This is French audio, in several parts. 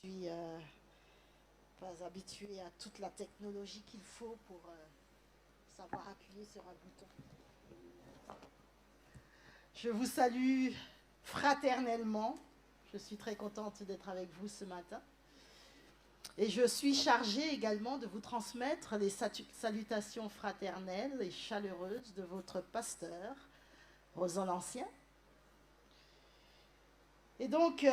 suis pas habituée à toute la technologie qu'il faut pour savoir appuyer sur un bouton. Je vous salue fraternellement. Je suis très contente d'être avec vous ce matin. Et je suis chargée également de vous transmettre les salutations fraternelles et chaleureuses de votre pasteur, Rosan l'Ancien. Et donc,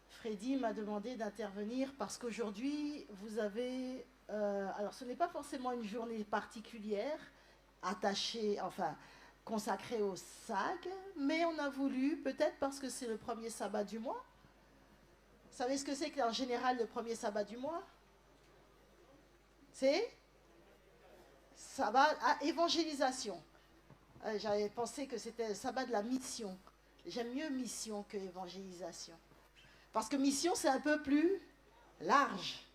Freddy m'a demandé d'intervenir parce qu'aujourd'hui, vous avez... alors, ce n'est pas forcément une journée particulière, attachée, enfin, consacrée au SAG, mais on a voulu, peut-être parce que c'est le premier sabbat du mois. Vous savez ce que c'est qu'en général le premier sabbat du mois? C'est sabbat à évangélisation. J'avais pensé que c'était le sabbat de la mission. J'aime mieux mission que évangélisation. Parce que mission, c'est un peu plus large.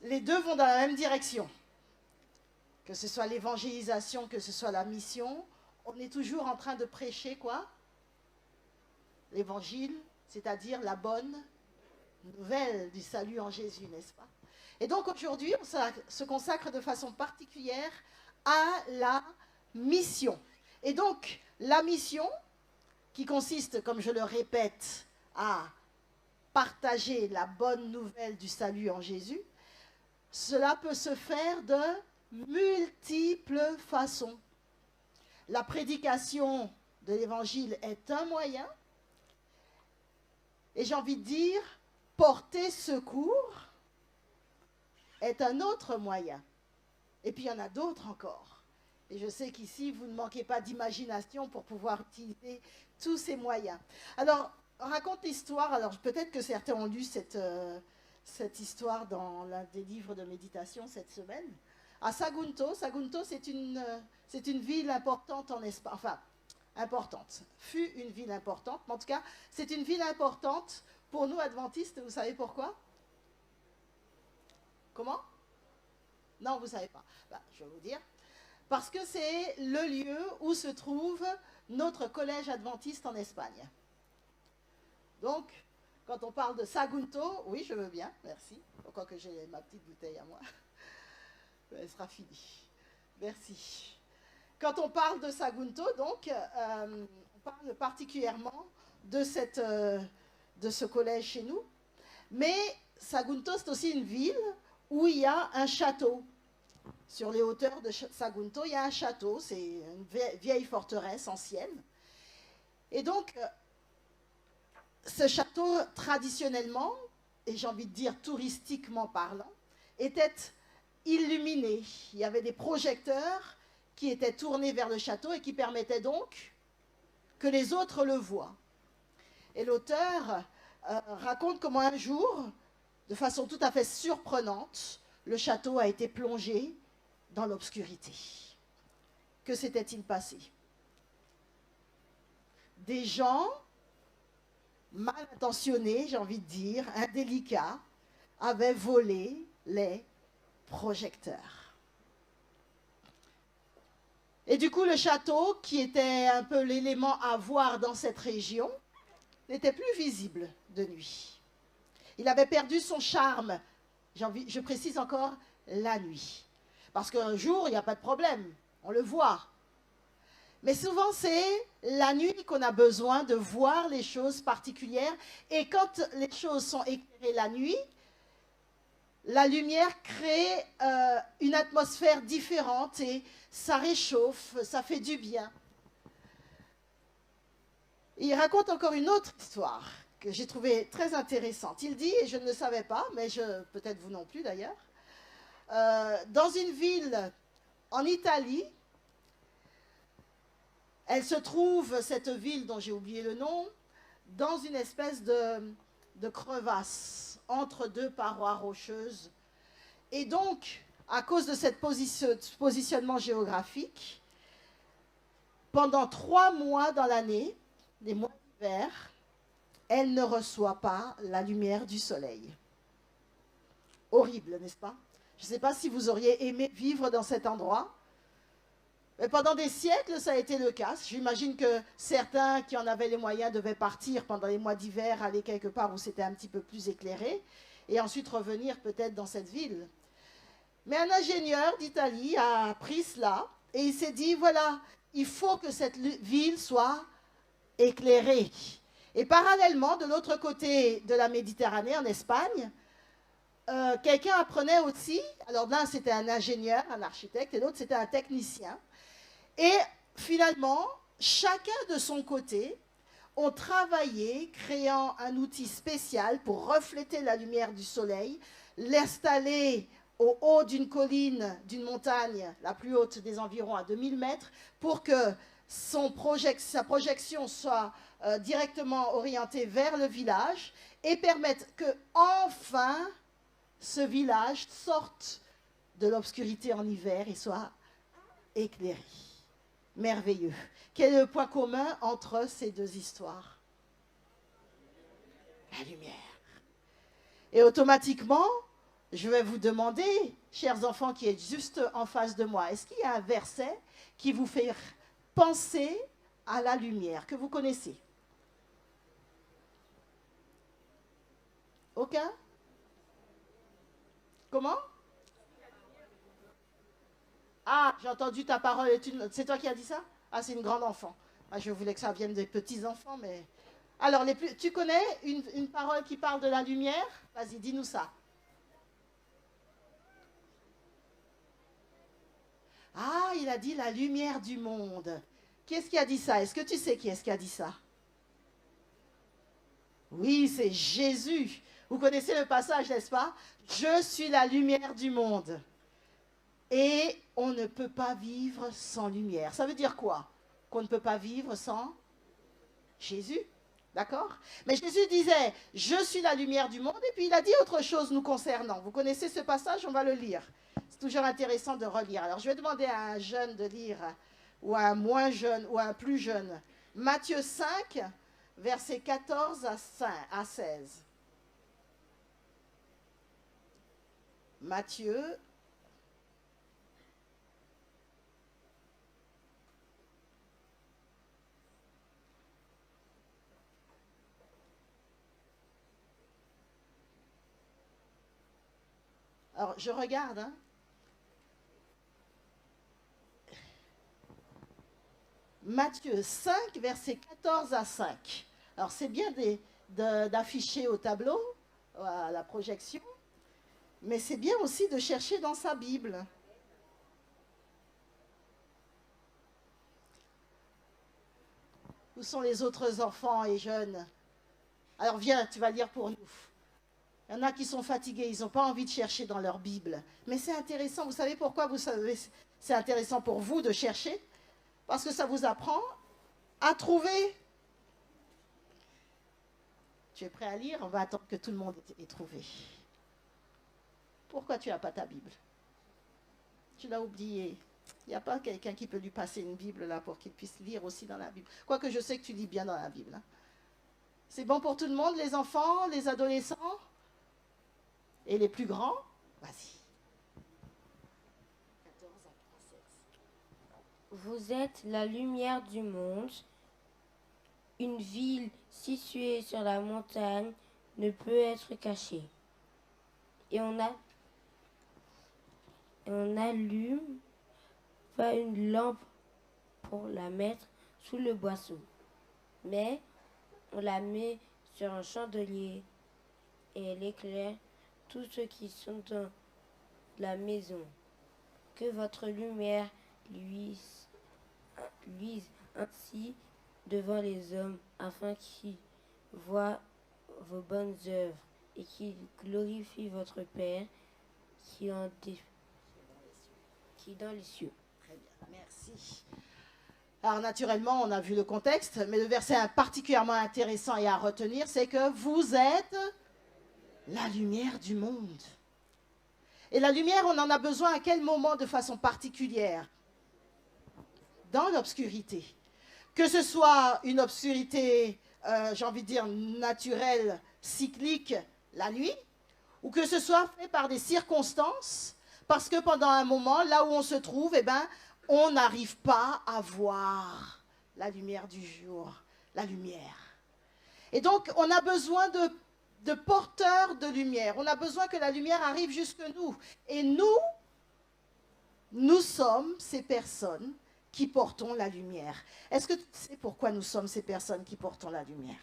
Les deux vont dans la même direction. Que ce soit l'évangélisation, que ce soit la mission, on est toujours en train de prêcher quoi? L'évangile, c'est-à-dire la bonne nouvelle du salut en Jésus, n'est-ce pas? Et donc aujourd'hui, on se consacre de façon particulière à la mission. Et donc, la mission, qui consiste, comme je le répète, à partager la bonne nouvelle du salut en Jésus, cela peut se faire de multiples façons. La prédication de l'évangile est un moyen, et j'ai envie de dire, porter secours est un autre moyen. Et puis il y en a d'autres encore. Et je sais qu'ici, vous ne manquez pas d'imagination pour pouvoir utiliser tous ces moyens. Alors, on raconte l'histoire. Alors, peut-être que certains ont lu cette histoire dans l'un des livres de méditation cette semaine. À Sagunto, c'est une ville importante en Espagne. Enfin, importante. Fut une ville importante. Mais en tout cas, c'est une ville importante pour nous, adventistes. Vous savez pourquoi? Comment? Non, vous ne savez pas. Ben, je vais vous dire. Parce que c'est le lieu où se trouve notre collège adventiste en Espagne. Donc, quand on parle de Sagunto, oui, je veux bien, merci. Pourquoi que j'ai ma petite bouteille à moi? Elle sera finie. Merci. Quand on parle de Sagunto, donc, on parle particulièrement de ce collège chez nous. Mais Sagunto, c'est aussi une ville où il y a un château. Sur les hauteurs de Sagunto, il y a un château, c'est une vieille forteresse ancienne. Et donc, ce château, traditionnellement, et j'ai envie de dire touristiquement parlant, était illuminé. Il y avait des projecteurs qui étaient tournés vers le château et qui permettaient donc que les autres le voient. Et l'auteur raconte comment un jour, de façon tout à fait surprenante, le château a été plongé dans l'obscurité. Que s'était-il passé? Des gens mal intentionnés, j'ai envie de dire, indélicats, avaient volé les projecteurs. Et du coup, le château, qui était un peu l'élément à voir dans cette région, n'était plus visible de nuit. Il avait perdu son charme, je précise encore, la nuit. Parce qu'un jour, il n'y a pas de problème, on le voit. Mais souvent, c'est la nuit qu'on a besoin de voir les choses particulières. Et quand les choses sont éclairées la nuit, la lumière crée une atmosphère différente et ça réchauffe, ça fait du bien. Il raconte encore une autre histoire que j'ai trouvée très intéressante. Il dit, et je ne le savais pas, mais peut-être vous non plus d'ailleurs, dans une ville en Italie, elle se trouve, cette ville dont j'ai oublié le nom, dans une espèce de crevasse entre deux parois rocheuses. Et donc, à cause de ce positionnement géographique, pendant 3 mois dans l'année, les mois d'hiver, elle ne reçoit pas la lumière du soleil. Horrible, n'est-ce pas? Je ne sais pas si vous auriez aimé vivre dans cet endroit. Mais pendant des siècles, ça a été le cas. J'imagine que certains qui en avaient les moyens devaient partir pendant les mois d'hiver, aller quelque part où c'était un petit peu plus éclairé, et ensuite revenir peut-être dans cette ville. Mais un ingénieur d'Italie a pris cela, et il s'est dit, voilà, il faut que cette ville soit éclairée. Et parallèlement, de l'autre côté de la Méditerranée, en Espagne, quelqu'un apprenait aussi, alors l'un c'était un ingénieur, un architecte, et l'autre c'était un technicien. Et finalement, chacun de son côté, ont travaillé, créant un outil spécial pour refléter la lumière du soleil, l'installer au haut d'une colline, d'une montagne, la plus haute des environs à 2000 mètres, pour que sa projection soit directement orientée vers le village et permette que, enfin, ce village sorte de l'obscurité en hiver et soit éclairé. Merveilleux. Quel est le point commun entre ces deux histoires? La lumière. Et automatiquement, je vais vous demander, chers enfants qui êtes juste en face de moi, est-ce qu'il y a un verset qui vous fait penser à la lumière, que vous connaissez? Aucun? Comment? Ah, j'ai entendu ta parole. C'est toi qui as dit ça? Ah, c'est une grande enfant. Ah, je voulais que ça vienne des petits-enfants, mais... Alors, tu connais une parole qui parle de la lumière? Vas-y, dis-nous ça. Ah, il a dit la lumière du monde. Qui est-ce qui a dit ça? Est-ce que tu sais qui est-ce qui a dit ça? Oui, c'est Jésus. Vous connaissez le passage, n'est-ce pas? Je suis la lumière du monde. Et on ne peut pas vivre sans lumière. Ça veut dire quoi? Qu'on ne peut pas vivre sans Jésus. D'accord? Mais Jésus disait, je suis la lumière du monde, et puis il a dit autre chose nous concernant. Vous connaissez ce passage? On va le lire. C'est toujours intéressant de relire. Alors je vais demander à un jeune de lire, ou à un moins jeune, ou à un plus jeune. Matthieu 5, versets 14 à 16. Matthieu. Alors, je regarde. Hein. Matthieu 5, versets 14 à 5. Alors, c'est bien d'afficher au tableau, à la projection, mais c'est bien aussi de chercher dans sa Bible. Où sont les autres enfants et jeunes? Alors, viens, tu vas lire pour nous. Il y en a qui sont fatigués, ils n'ont pas envie de chercher dans leur Bible. Mais c'est intéressant, vous savez pourquoi c'est intéressant pour vous de chercher? Parce que ça vous apprend à trouver. Tu es prêt à lire? On va attendre que tout le monde ait trouvé. Pourquoi tu n'as pas ta Bible? Tu l'as oublié. Il n'y a pas quelqu'un qui peut lui passer une Bible là pour qu'il puisse lire aussi dans la Bible. Quoique je sais que tu lis bien dans la Bible. Hein. C'est bon pour tout le monde, les enfants, les adolescents? Et les plus grands, vas-y. Vous êtes la lumière du monde. Une ville située sur la montagne ne peut être cachée. Et on n'allume pas une lampe pour la mettre sous le boisseau, mais on la met sur un chandelier et elle éclaire tous ceux qui sont dans la maison. Que votre lumière luise ainsi devant les hommes, afin qu'ils voient vos bonnes œuvres et qu'ils glorifient votre Père qui est dans les cieux. Très bien, merci. Alors naturellement, on a vu le contexte, mais le verset particulièrement intéressant et à retenir, c'est que vous êtes la lumière du monde. Et la lumière, on en a besoin à quel moment de façon particulière? Dans l'obscurité. Que ce soit une obscurité, j'ai envie de dire, naturelle, cyclique, la nuit, ou que ce soit fait par des circonstances, parce que pendant un moment, là où on se trouve, eh ben, on n'arrive pas à voir la lumière du jour, la lumière. Et donc, on a besoin de porteurs de lumière. On a besoin que la lumière arrive jusque nous. Et nous sommes ces personnes qui portons la lumière. Est-ce que tu sais pourquoi nous sommes ces personnes qui portons la lumière?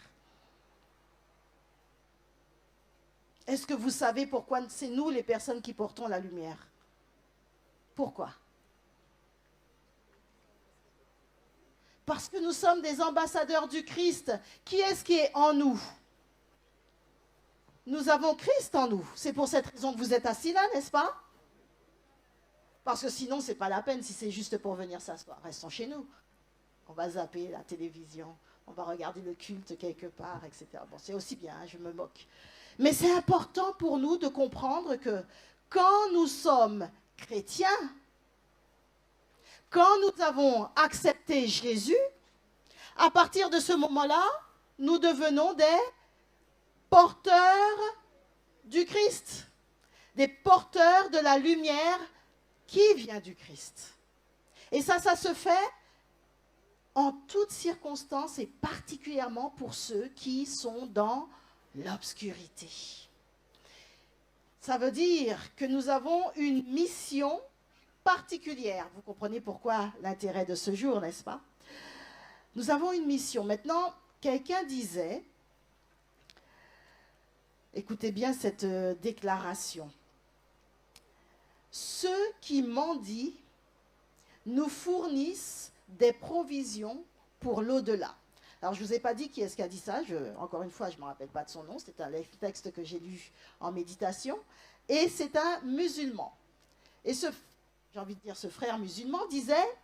Est-ce que vous savez pourquoi c'est nous les personnes qui portons la lumière? Pourquoi? Parce que nous sommes des ambassadeurs du Christ. Qui est-ce qui est en nous? Nous avons Christ en nous. C'est pour cette raison que vous êtes assis là, n'est-ce pas? Parce que sinon, ce n'est pas la peine si c'est juste pour venir s'asseoir. Restons chez nous. On va zapper la télévision, on va regarder le culte quelque part, etc. Bon, c'est aussi bien, hein, je me moque. Mais c'est important pour nous de comprendre que quand nous sommes chrétiens, quand nous avons accepté Jésus, à partir de ce moment-là, nous devenons des porteurs du Christ, des porteurs de la lumière qui vient du Christ. Et ça se fait en toutes circonstances et particulièrement pour ceux qui sont dans l'obscurité. Ça veut dire que nous avons une mission particulière. Vous comprenez pourquoi l'intérêt de ce jour, n'est-ce pas? Nous avons une mission. Maintenant, quelqu'un disait, écoutez bien cette déclaration, ceux qui mendient nous fournissent des provisions pour l'au-delà. Alors, je ne vous ai pas dit qui est-ce qui a dit ça. Encore une fois, je ne me rappelle pas de son nom. C'est un texte que j'ai lu en méditation. Et c'est un musulman. Et j'ai envie de dire, ce frère musulman disait,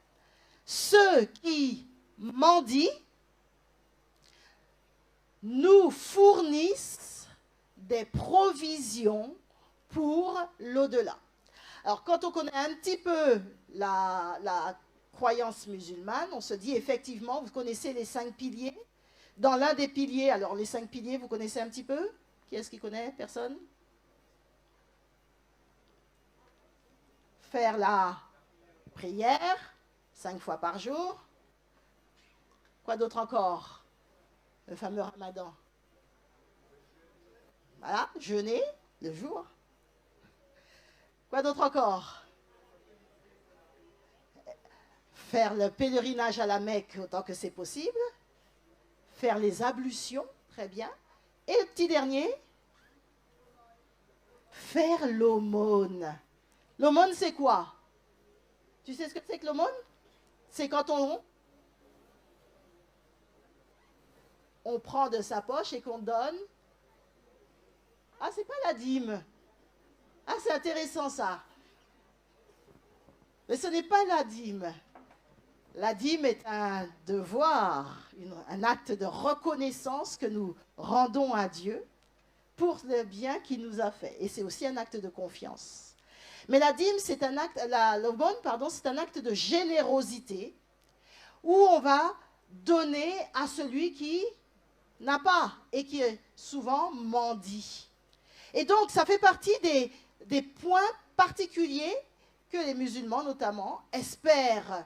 ceux qui mendient nous fournissent des provisions pour l'au-delà. Alors, quand on connaît un petit peu la croyance musulmane, on se dit effectivement, vous connaissez les 5 piliers. Dans l'un des piliers, alors les 5 piliers, vous connaissez un petit peu? Qui est-ce qui connaît? Personne? Faire la prière 5 fois par jour. Quoi d'autre encore? Le fameux ramadan. Voilà, jeûner le jour. Quoi d'autre encore? Faire le pèlerinage à la Mecque autant que c'est possible. Faire les ablutions, très bien. Et le petit dernier, faire l'aumône. L'aumône, c'est quoi? Tu sais ce que c'est que l'aumône? C'est quand on prend de sa poche et qu'on donne. Ah, c'est pas la dîme. Ah, c'est intéressant ça. Mais ce n'est pas la dîme. La dîme est un devoir, un acte de reconnaissance que nous rendons à Dieu pour le bien qu'il nous a fait. Et c'est aussi un acte de confiance. Mais la dîme, c'est un acte, l'aumône, pardon, c'est un acte de générosité où on va donner à celui qui n'a pas et qui est souvent mendie. Et donc, ça fait partie des points particuliers que les musulmans, notamment, espèrent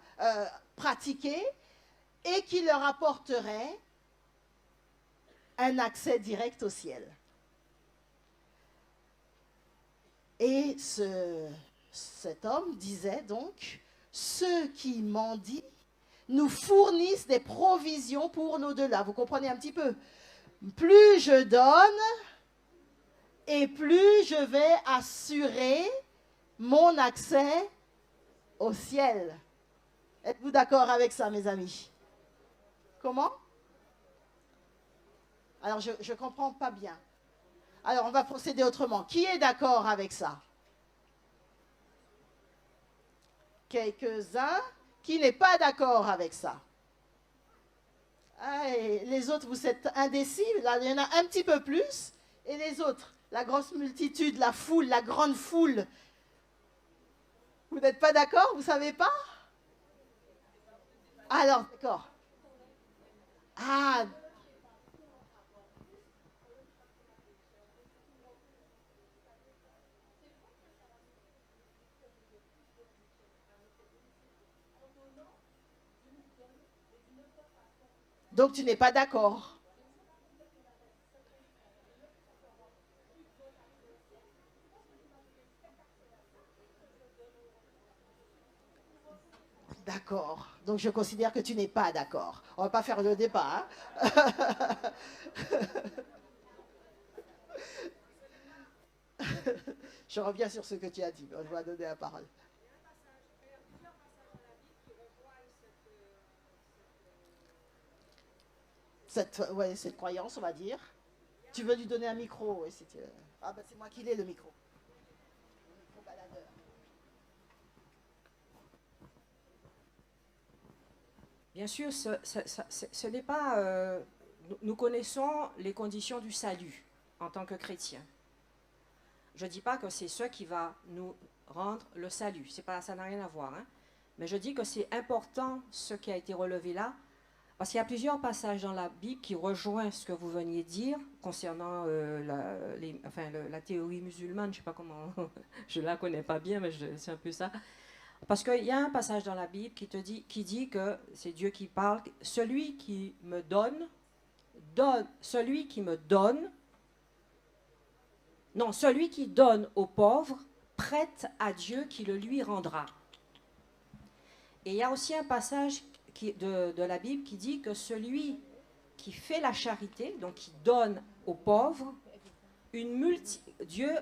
pratiquer et qui leur apporterait un accès direct au ciel. Et cet homme disait donc, ceux qui mendient nous fournissent des provisions pour l'au-delà. Vous comprenez un petit peu? Plus je donne, et plus je vais assurer mon accès au ciel. Êtes-vous d'accord avec ça, mes amis? Comment? Alors, je ne comprends pas bien. Alors, on va procéder autrement. Qui est d'accord avec ça? Quelques-uns. Qui n'est pas d'accord avec ça? Ah, et les autres, vous êtes indécis. Là, il y en a un petit peu plus. Et les autres, la grosse multitude, la foule, la grande foule. Vous n'êtes pas d'accord? Vous ne savez pas? Alors, d'accord. Ah, Donc tu n'es pas d'accord. D'accord. Donc je considère que tu n'es pas d'accord. On ne va pas faire le débat. Hein. Je reviens sur ce que tu as dit. Je vais donner la parole. Cette croyance, on va dire. Tu veux lui donner un micro, oui, si tu... Ah ben c'est moi qui l'ai, le micro. Le micro baladeur. Bien sûr, ce n'est pas... nous connaissons les conditions du salut en tant que chrétiens. Je ne dis pas que c'est ce qui va nous rendre le salut. Ça n'a rien à voir. Hein. Mais je dis que c'est important ce qui a été relevé là, parce qu'il y a plusieurs passages dans la Bible qui rejoignent ce que vous veniez de dire concernant la théorie musulmane. Je ne sais pas comment, je ne la connais pas bien, mais c'est un peu ça. Parce qu'il y a un passage dans la Bible qui dit que c'est Dieu qui parle. Celui qui me donne, celui qui donne aux pauvres, prête à Dieu qui le lui rendra. Et il y a aussi un passage de la Bible qui dit que celui qui fait la charité, donc qui donne aux pauvres, Dieu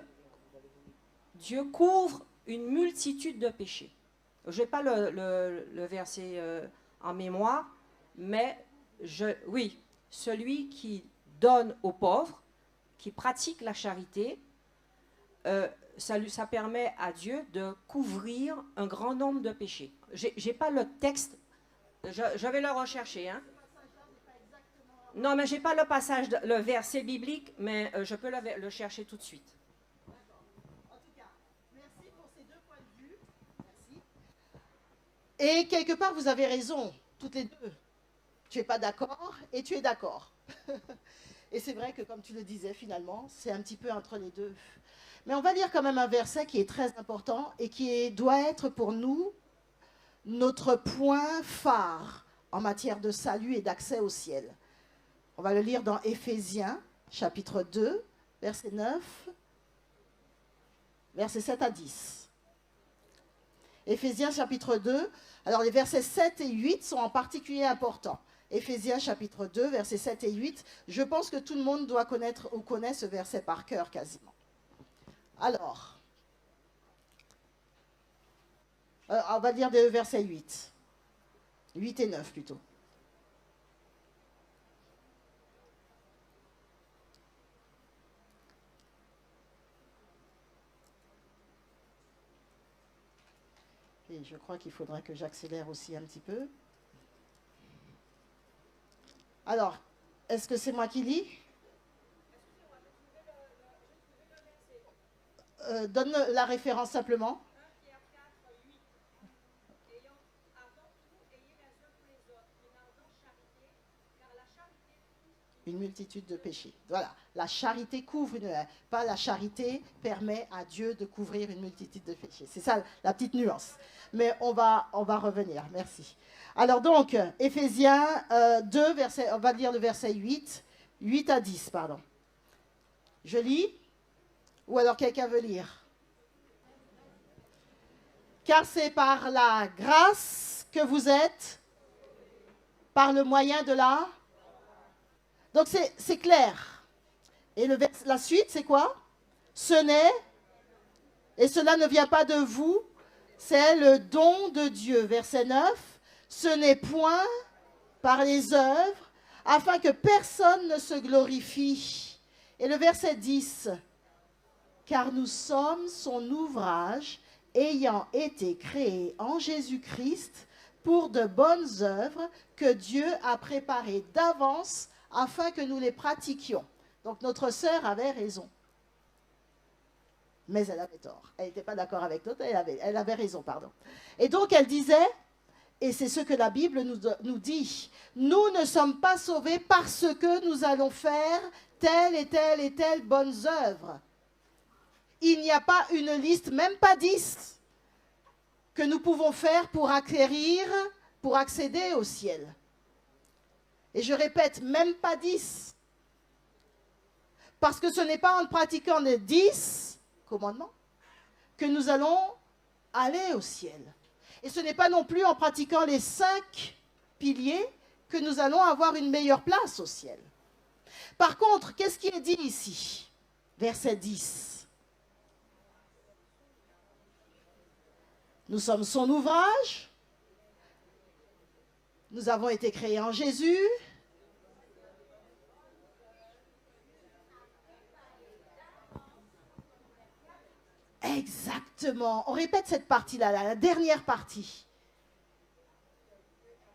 couvre une multitude de péchés. Je n'ai pas le verset en mémoire, mais oui, celui qui donne aux pauvres, qui pratique la charité, ça permet à Dieu de couvrir un grand nombre de péchés. Je n'ai pas le texte, je vais le rechercher. Hein. Non, mais je n'ai pas le passage, le verset biblique, mais je peux le chercher tout de suite. En tout cas, merci pour ces deux points de vue. Merci. Et quelque part, vous avez raison, toutes les deux. Tu n'es pas d'accord et tu es d'accord. Et c'est vrai que, comme tu le disais, finalement, c'est un petit peu entre les deux. Mais on va lire quand même un verset qui est très important et qui doit être pour nous notre point phare en matière de salut et d'accès au ciel. On va le lire dans Éphésiens, chapitre 2, verset 9, versets 7 à 10. Éphésiens, chapitre 2, alors les versets 7 et 8 sont en particulier importants. Éphésiens chapitre 2, versets 7 et 8. Je pense que tout le monde doit connaître ou connaît ce verset par cœur quasiment. Alors, on va lire des versets 8. 8 et 9 plutôt. Et je crois qu'il faudra que j'accélère aussi un petit peu. Alors, est-ce que c'est moi qui lis? Donne la référence simplement. Une multitude de péchés. Voilà, la charité couvre pas la charité permet à Dieu de couvrir une multitude de péchés. C'est ça la petite nuance. Mais on va revenir, merci. Alors donc, Éphésiens 2, on va lire le verset 8 à 10, pardon. Je lis, ou alors quelqu'un veut lire? Car c'est par la grâce que vous êtes, par le moyen de la... Donc c'est clair. Et la suite, c'est quoi? Ce n'est, et cela ne vient pas de vous, c'est le don de Dieu. Verset 9, ce n'est point par les œuvres, afin que personne ne se glorifie. Et le verset 10, car nous sommes son ouvrage, ayant été créés en Jésus-Christ pour de bonnes œuvres que Dieu a préparées d'avance afin que nous les pratiquions. Donc notre sœur avait raison. Mais elle avait tort. Elle n'était pas d'accord avec l'autre, elle avait raison, pardon. Et donc elle disait, et c'est ce que la Bible nous dit, nous ne sommes pas sauvés parce que nous allons faire telle et telle et telle bonnes œuvres. Il n'y a pas une liste, même pas 10, que nous pouvons faire pour acquérir, pour accéder au ciel. Et je répète, même pas 10. Parce que ce n'est pas en pratiquant les 10 commandements que nous allons aller au ciel. Et ce n'est pas non plus en pratiquant les 5 piliers que nous allons avoir une meilleure place au ciel. Par contre, qu'est-ce qui est dit ici? Verset 10. Nous sommes son ouvrage. Nous avons été créés en Jésus. Exactement. On répète cette partie-là, la dernière partie.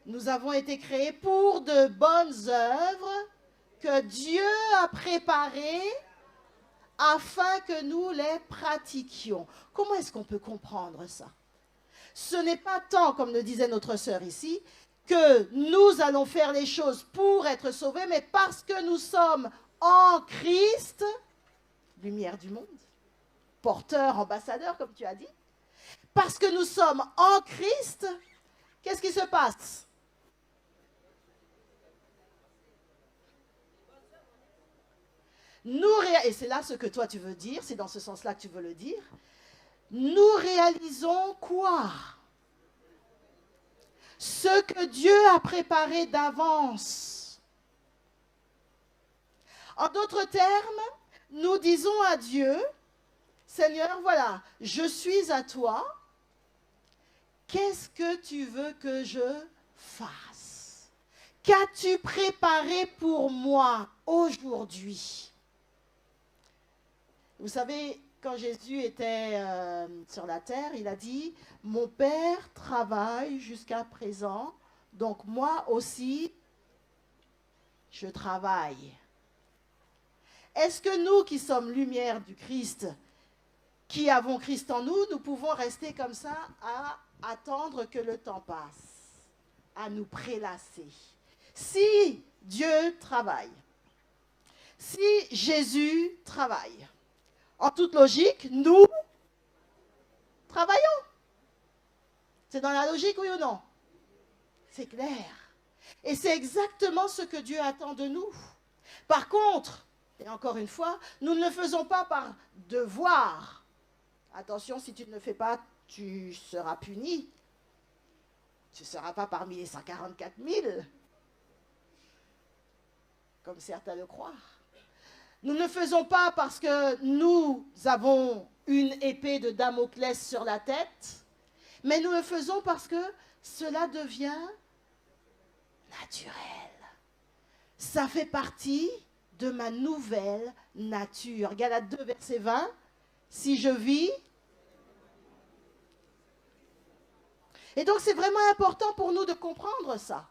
Nous avons été créés pour de bonnes œuvres que Dieu a préparées afin que nous les pratiquions. Comment est-ce qu'on peut comprendre ça? Ce n'est pas tant, comme le disait notre sœur ici, que nous allons faire les choses pour être sauvés, mais parce que nous sommes en Christ, lumière du monde, porteur, ambassadeur, comme tu as dit, parce que nous sommes en Christ, qu'est-ce qui se passe? Et c'est là ce que toi tu veux dire, c'est dans ce sens-là que tu veux le dire. Nous réalisons quoi? Ce que Dieu a préparé d'avance. En d'autres termes, nous disons à Dieu, Seigneur, voilà, je suis à toi. Qu'est-ce que tu veux que je fasse? Qu'as-tu préparé pour moi aujourd'hui? Vous savez, quand Jésus était sur la terre, il a dit, mon Père travaille jusqu'à présent, donc moi aussi, je travaille. Est-ce que nous qui sommes lumière du Christ, qui avons Christ en nous, nous pouvons rester comme ça à attendre que le temps passe, à nous prélasser? Si Dieu travaille, si Jésus travaille, en toute logique, nous travaillons. C'est dans la logique, oui ou non? C'est clair. Et c'est exactement ce que Dieu attend de nous. Par contre, et encore une fois, nous ne le faisons pas par devoir. Attention, si tu ne le fais pas, tu seras puni. Tu ne seras pas parmi les 144 000, comme certains le croient. Nous ne le faisons pas parce que nous avons une épée de Damoclès sur la tête, mais nous le faisons parce que cela devient naturel. Ça fait partie de ma nouvelle nature. Galates 2, verset 20. Si je vis. Et donc c'est vraiment important pour nous de comprendre ça.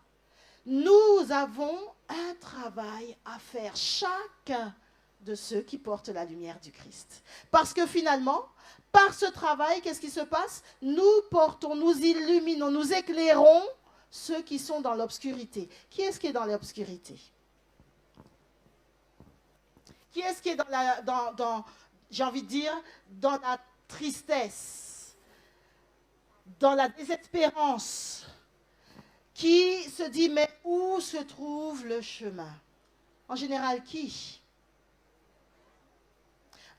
Nous avons un travail à faire, chacun de ceux qui portent la lumière du Christ. Parce que finalement, par ce travail, qu'est-ce qui se passe? Nous portons, nous illuminons, nous éclairons ceux qui sont dans l'obscurité. Qui est-ce qui est dans l'obscurité? Qui est-ce qui est j'ai envie de dire, dans la tristesse, dans la désespérance, qui se dit, mais où se trouve le chemin? En général, qui?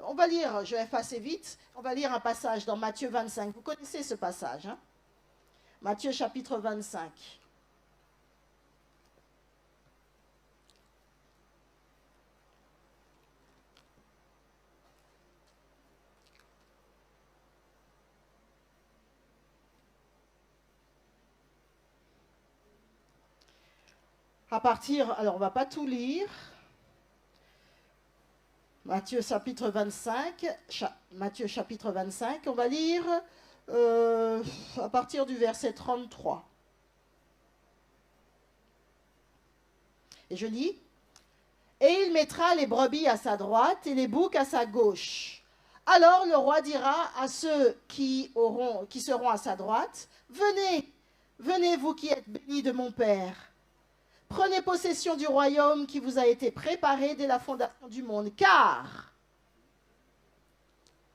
On va lire, je vais effacer vite, on va lire un passage dans Matthieu 25. Vous connaissez ce passage, hein? Matthieu chapitre 25. Alors on ne va pas tout lire. Matthieu chapitre 25, on va lire à partir du verset 33. Et je lis. Et il mettra les brebis à sa droite et les boucs à sa gauche. Alors le roi dira à ceux qui seront à sa droite, venez, venez vous qui êtes bénis de mon Père. Prenez possession du royaume qui vous a été préparé dès la fondation du monde, car,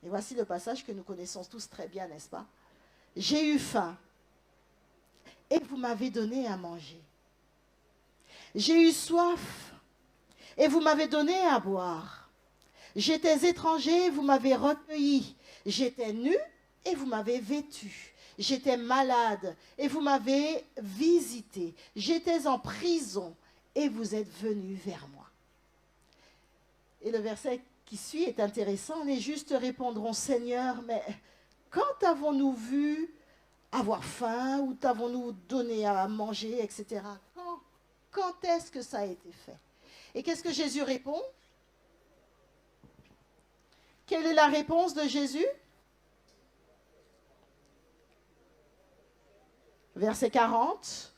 et voici le passage que nous connaissons tous très bien, n'est-ce pas? J'ai eu faim, et vous m'avez donné à manger. J'ai eu soif et vous m'avez donné à boire. J'étais étranger, vous m'avez recueilli. J'étais nu et vous m'avez vêtu. J'étais malade et vous m'avez visité. J'étais en prison et vous êtes venu vers moi. Et le verset qui suit est intéressant. Les justes répondront, Seigneur, mais quand avons-nous vu avoir faim ou t'avons-nous donné à manger, etc. Quand est-ce que ça a été fait? Et qu'est-ce que Jésus répond? Quelle est la réponse de Jésus? Verset 40.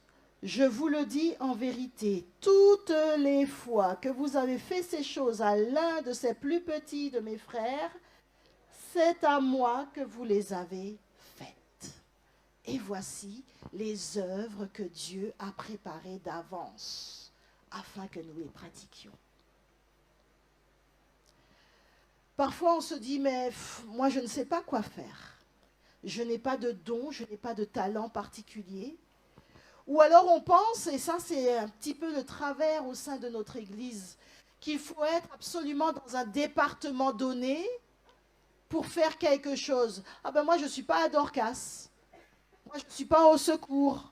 Je vous le dis en vérité, toutes les fois que vous avez fait ces choses à l'un de ces plus petits de mes frères, c'est à moi que vous les avez faites. Et voici les œuvres que Dieu a préparées d'avance, afin que nous les pratiquions. Parfois on se dit, mais moi je ne sais pas quoi faire. Je n'ai pas de don, je n'ai pas de talent particulier. Ou alors on pense, et ça c'est un petit peu le travers au sein de notre Église, qu'il faut être absolument dans un département donné pour faire quelque chose. Ah ben moi je ne suis pas à Dorcas, moi je ne suis pas au secours.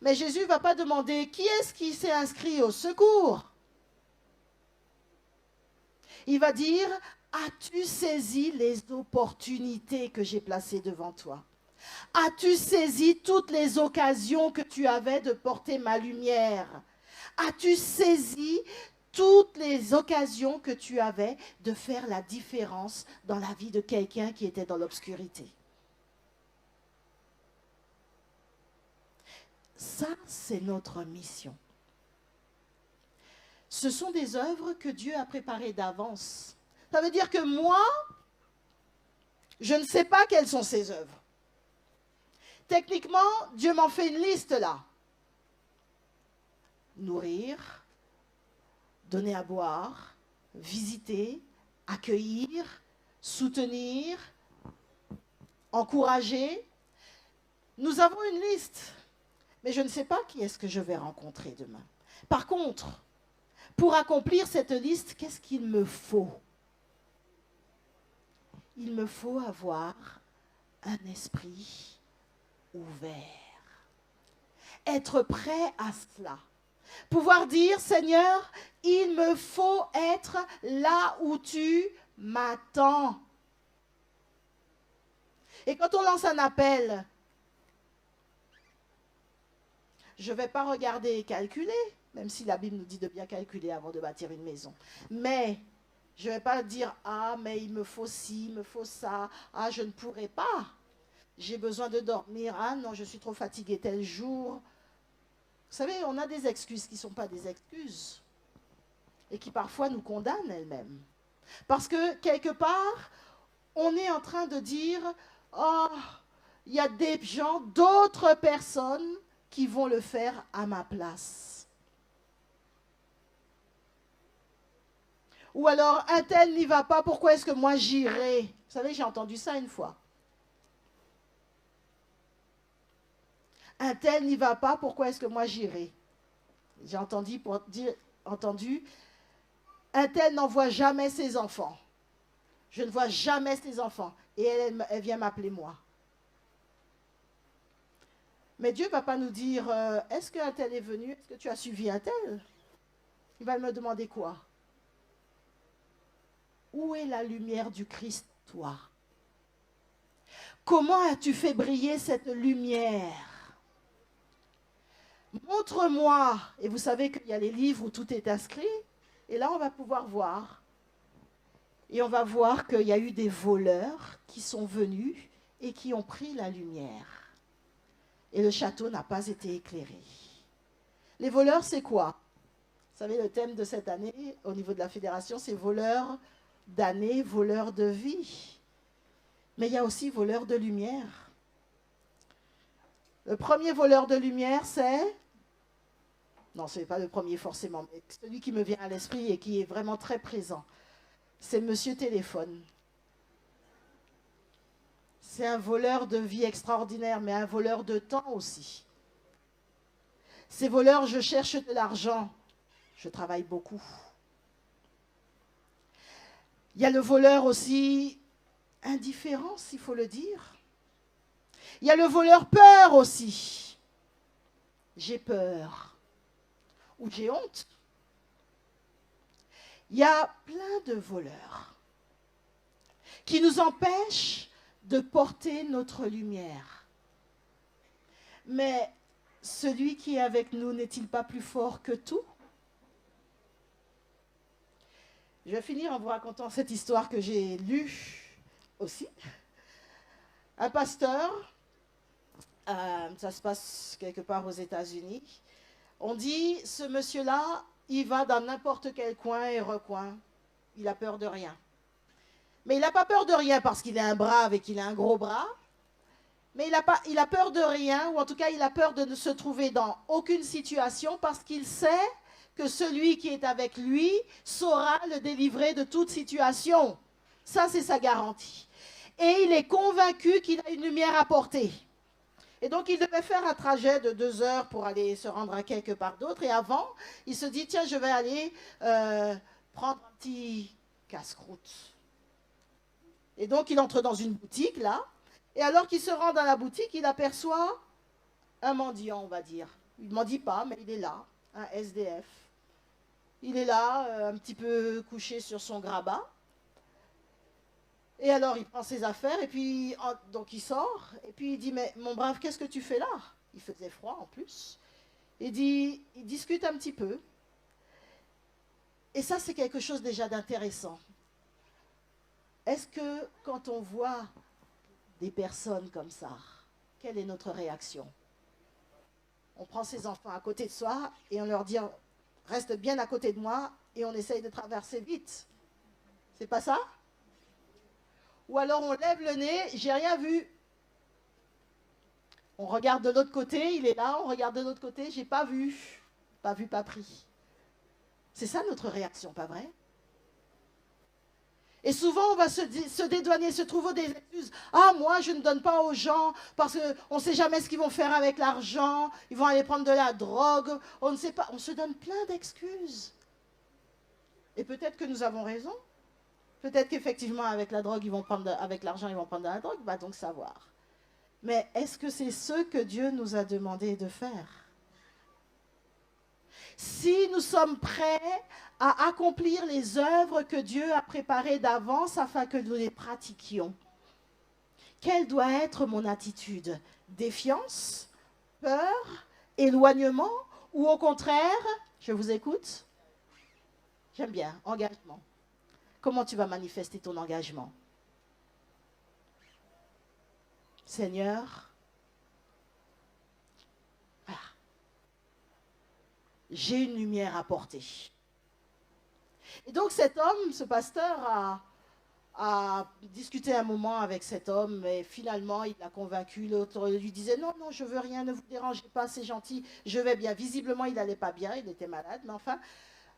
Mais Jésus ne va pas demander qui est-ce qui s'est inscrit au secours. Il va dire, as-tu saisi les opportunités que j'ai placées devant toi? As-tu saisi toutes les occasions que tu avais de porter ma lumière? As-tu saisi toutes les occasions que tu avais de faire la différence dans la vie de quelqu'un qui était dans l'obscurité? Ça, c'est notre mission. Ce sont des œuvres que Dieu a préparées d'avance. Ça veut dire que moi, je ne sais pas quelles sont ces œuvres. Techniquement, Dieu m'en fait une liste là. Nourrir, donner à boire, visiter, accueillir, soutenir, encourager. Nous avons une liste, mais je ne sais pas qui est-ce que je vais rencontrer demain. Par contre, pour accomplir cette liste, qu'est-ce qu'il me faut? Il me faut avoir un esprit ouvert. Être prêt à cela. Pouvoir dire, Seigneur, il me faut être là où tu m'attends. Et quand on lance un appel, je ne vais pas regarder et calculer, même si la Bible nous dit de bien calculer avant de bâtir une maison. Mais je ne vais pas dire, ah, mais il me faut ci, il me faut ça, ah, je ne pourrai pas. J'ai besoin de dormir, ah non, je suis trop fatiguée tel jour. Vous savez, on a des excuses qui ne sont pas des excuses et qui parfois nous condamnent elles-mêmes. Parce que quelque part, on est en train de dire, oh, il y a des gens, d'autres personnes qui vont le faire à ma place. Ou alors, un tel n'y va pas, pourquoi est-ce que moi j'irai? Vous savez, j'ai entendu ça une fois. Un tel n'y va pas, pourquoi est-ce que moi j'irai? J'ai entendu, un tel n'envoie jamais ses enfants. Je ne vois jamais ses enfants. Et elle vient m'appeler moi. Mais Dieu ne va pas nous dire, est-ce qu'un tel est venu? Est-ce que tu as suivi un tel? Il va me demander quoi? Où est la lumière du Christ, toi? Comment as-tu fait briller cette lumière? Montre-moi. Et vous savez qu'il y a les livres où tout est inscrit. Et là, on va pouvoir voir. Et on va voir qu'il y a eu des voleurs qui sont venus et qui ont pris la lumière. Et le château n'a pas été éclairé. Les voleurs, c'est quoi? Vous savez, le thème de cette année, au niveau de la fédération, c'est voleurs d'année, voleurs de vie. Mais il y a aussi voleurs de lumière. Le premier voleur de lumière, c'est... Non, ce n'est pas le premier forcément, mais celui qui me vient à l'esprit et qui est vraiment très présent. C'est Monsieur Téléphone. C'est un voleur de vie extraordinaire, mais un voleur de temps aussi. Ces voleurs, je cherche de l'argent, je travaille beaucoup. Il y a le voleur aussi indifférence, il faut le dire. Il y a le voleur peur aussi. J'ai peur. Ou j'ai honte. Il y a plein de voleurs qui nous empêchent de porter notre lumière. Mais celui qui est avec nous n'est-il pas plus fort que tout? Je vais finir en vous racontant cette histoire que j'ai lue aussi. Un pasteur, ça se passe quelque part aux États-Unis, on dit, ce monsieur-là, il va dans n'importe quel coin et recoin, il a peur de rien. Mais il n'a pas peur de rien parce qu'il est un brave et qu'il a un gros bras, mais il a peur de rien, ou en tout cas il a peur de ne se trouver dans aucune situation parce qu'il sait que celui qui est avec lui saura le délivrer de toute situation. Ça, c'est sa garantie. Et il est convaincu qu'il a une lumière à porter. Et donc, il devait faire un trajet de 2 heures pour aller se rendre à quelque part d'autre. Et avant, il se dit, tiens, je vais aller prendre un petit casse-croûte. Et donc, il entre dans une boutique, là. Et alors qu'il se rend dans la boutique, il aperçoit un mendiant, on va dire. Il ne mendie pas, mais il est là, un SDF. Il est là, un petit peu couché sur son grabat. Et alors, il prend ses affaires, et puis, donc il sort, et puis il dit, mais mon brave, qu'est-ce que tu fais là? Il faisait froid en plus. Il discute un petit peu. Et ça, c'est quelque chose déjà d'intéressant. Est-ce que quand on voit des personnes comme ça, quelle est notre réaction? On prend ses enfants à côté de soi, et on leur dit, reste bien à côté de moi, et on essaye de traverser vite. C'est pas ça? Ou alors on lève le nez, j'ai rien vu. On regarde de l'autre côté, il est là, on regarde de l'autre côté, j'ai pas vu. Pas vu, pas pris. C'est ça notre réaction, pas vrai? Et souvent on va se dédouaner, se trouver des excuses. Ah, moi je ne donne pas aux gens parce qu'on ne sait jamais ce qu'ils vont faire avec l'argent, ils vont aller prendre de la drogue, on ne sait pas. On se donne plein d'excuses. Et peut-être que nous avons raison. Peut-être qu'effectivement, avec la drogue, avec l'argent, ils vont prendre de la drogue, va donc savoir. Mais est-ce que c'est ce que Dieu nous a demandé de faire? Si nous sommes prêts à accomplir les œuvres que Dieu a préparées d'avance afin que nous les pratiquions, quelle doit être mon attitude? Défiance, peur, éloignement, ou au contraire, je vous écoute? J'aime bien, engagement. Comment tu vas manifester ton engagement? Seigneur, voilà. J'ai une lumière à porter. Et donc cet homme, ce pasteur, a discuté un moment avec cet homme et finalement il l'a convaincu. L'autre lui disait, non, non, je veux rien, ne vous dérangez pas, c'est gentil, je vais bien. Visiblement, il n'allait pas bien, il était malade, mais enfin...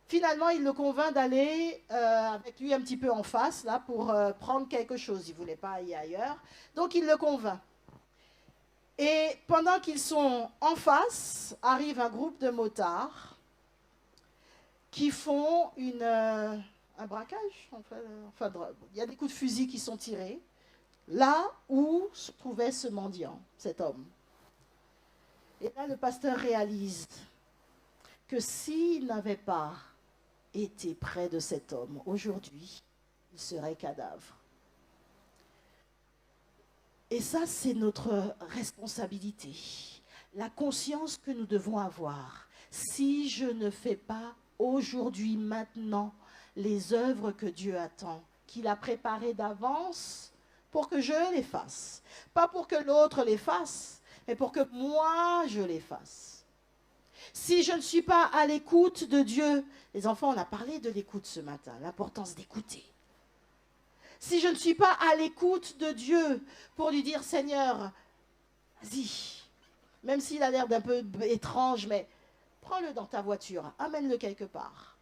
Finalement, il le convainc d'aller avec lui un petit peu en face, là, pour prendre quelque chose. Il ne voulait pas aller ailleurs. Donc, il le convainc. Et pendant qu'ils sont en face, arrive un groupe de motards qui font un braquage. Enfin, il y a des coups de fusil qui sont tirés, là où se trouvait ce mendiant, cet homme. Et là, le pasteur réalise que s'il n'avait pas était près de cet homme, aujourd'hui, il serait cadavre. Et ça, c'est notre responsabilité. La conscience que nous devons avoir. Si je ne fais pas aujourd'hui, maintenant, les œuvres que Dieu attend, qu'il a préparées d'avance pour que je les fasse. Pas pour que l'autre les fasse, mais pour que moi, je les fasse. Si je ne suis pas à l'écoute de Dieu, les enfants, on a parlé de l'écoute ce matin, l'importance d'écouter. Si je ne suis pas à l'écoute de Dieu pour lui dire, Seigneur, vas-y, même s'il a l'air d'un peu étrange, mais prends-le dans ta voiture, amène-le quelque part.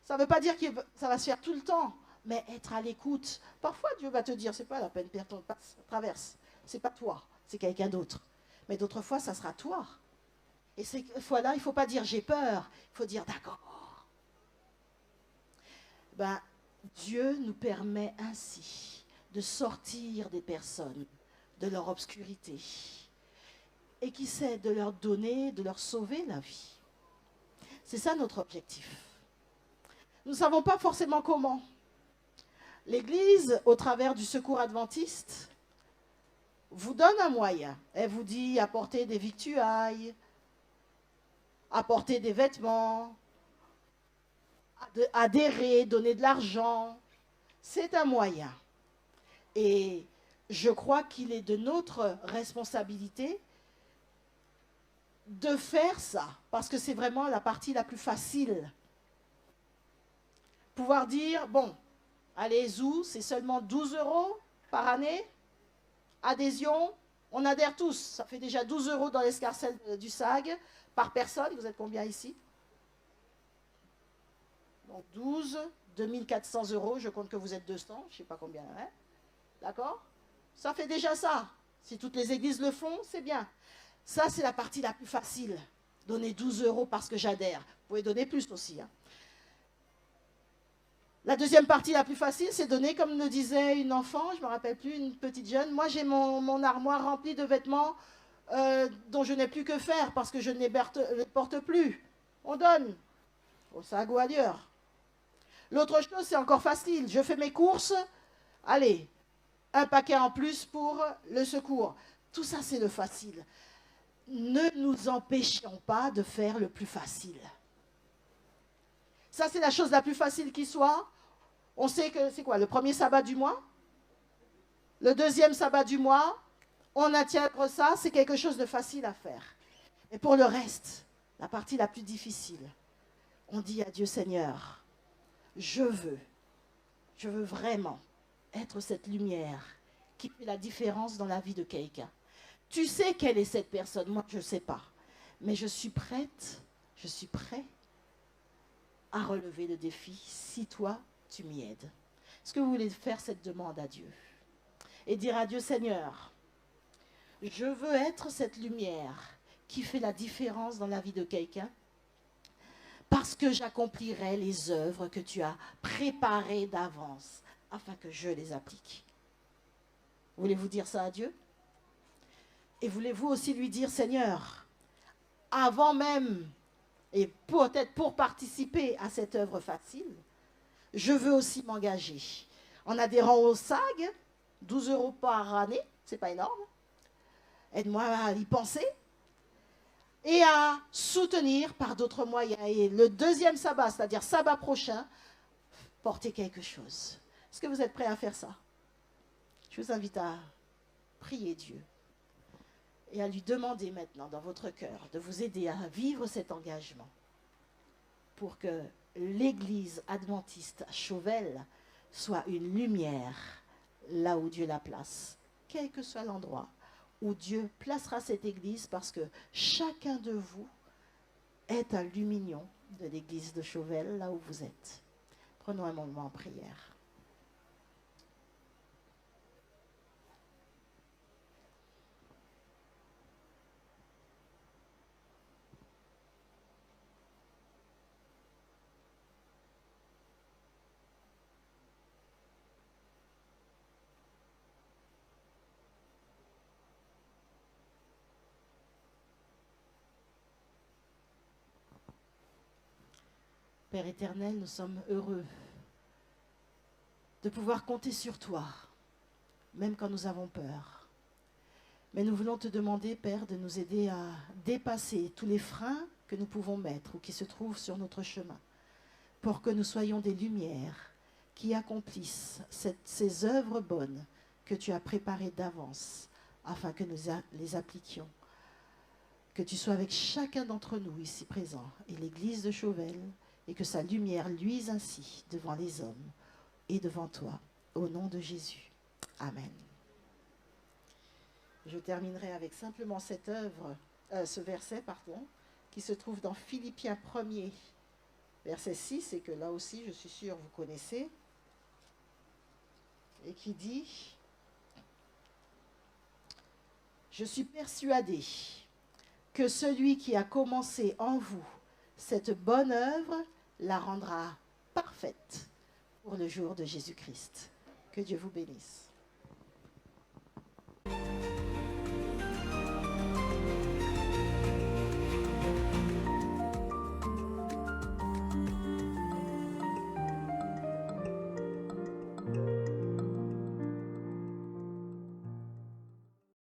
Ça ne veut pas dire que ça va se faire tout le temps, mais être à l'écoute. Parfois, Dieu va te dire, c'est pas la peine, perds ton passe, traverse. C'est pas toi, c'est quelqu'un d'autre. Mais d'autres fois, ça sera toi. Et ces fois-là, il ne faut pas dire j'ai peur, il faut dire d'accord. Ben, Dieu nous permet ainsi de sortir des personnes de leur obscurité et qui sait de leur donner, de leur sauver la vie. C'est ça notre objectif. Nous ne savons pas forcément comment. L'Église, au travers du Secours adventiste, vous donne un moyen. Elle vous dit apporter des victuailles, apporter des vêtements, adhérer, donner de l'argent. C'est un moyen. Et je crois qu'il est de notre responsabilité de faire ça, parce que c'est vraiment la partie la plus facile. Pouvoir dire, bon, allez, Zou, c'est seulement 12 € par année, adhésion, on adhère tous, ça fait déjà 12 € dans l'escarcelle du SAG, par personne, vous êtes combien ici? Donc 12, 2400 €, je compte que vous êtes 200, je ne sais pas combien, hein? D'accord? Ça fait déjà ça. Si toutes les églises le font, c'est bien. Ça, c'est la partie la plus facile. Donner 12 € parce que j'adhère. Vous pouvez donner plus aussi. Hein. La deuxième partie la plus facile, c'est donner, comme le disait une enfant, je ne me rappelle plus, une petite jeune. Moi, j'ai mon armoire remplie de vêtements dont je n'ai plus que faire parce que je ne les porte plus. On donne au SAG ou ailleurs. L'autre chose, c'est encore facile. Je fais mes courses. Allez, un paquet en plus pour le secours. Tout ça, c'est le facile. Ne nous empêchons pas de faire le plus facile. Ça, c'est la chose la plus facile qui soit. On sait que c'est quoi? Le premier sabbat du mois? Le deuxième sabbat du mois? On intègre ça, c'est quelque chose de facile à faire. Et pour le reste, la partie la plus difficile, on dit à Dieu Seigneur, je veux vraiment être cette lumière qui fait la différence dans la vie de quelqu'un. Tu sais quelle est cette personne, moi je ne sais pas. Mais je suis prêt à relever le défi si toi, tu m'y aides. Est-ce que vous voulez faire cette demande à Dieu? Et dire à Dieu, Seigneur, je veux être cette lumière qui fait la différence dans la vie de quelqu'un parce que j'accomplirai les œuvres que tu as préparées d'avance afin que je les applique. Voulez-vous dire ça à Dieu? Et voulez-vous aussi lui dire, Seigneur, avant même, et peut-être pour participer à cette œuvre facile, je veux aussi m'engager en adhérant au SAG, 12 € par année, c'est pas énorme. Aide-moi à y penser et à soutenir par d'autres moyens. Et le deuxième sabbat, c'est-à-dire sabbat prochain, porter quelque chose. Est-ce que vous êtes prêts à faire ça? Je vous invite à prier Dieu et à lui demander maintenant dans votre cœur de vous aider à vivre cet engagement pour que l'Église adventiste à Chauvel soit une lumière là où Dieu la place, quel que soit l'endroit où Dieu placera cette Église, parce que chacun de vous est un lumignon de l'Église de Chauvel là où vous êtes. Prenons un moment en prière. Père éternel, nous sommes heureux de pouvoir compter sur toi, même quand nous avons peur. Mais nous voulons te demander, Père, de nous aider à dépasser tous les freins que nous pouvons mettre ou qui se trouvent sur notre chemin, pour que nous soyons des lumières qui accomplissent ces œuvres bonnes que tu as préparées d'avance, afin que nous les appliquions. Que tu sois avec chacun d'entre nous ici présents, et l'Église de Chauvel, et que sa lumière luise ainsi devant les hommes et devant toi, au nom de Jésus. Amen. Je terminerai avec simplement cette ce verset, qui se trouve dans Philippiens 1er, verset 6, et que là aussi, je suis sûre, vous connaissez, et qui dit « Je suis persuadé que celui qui a commencé en vous cette bonne œuvre la rendra parfaite pour le jour de Jésus-Christ. Que Dieu vous bénisse.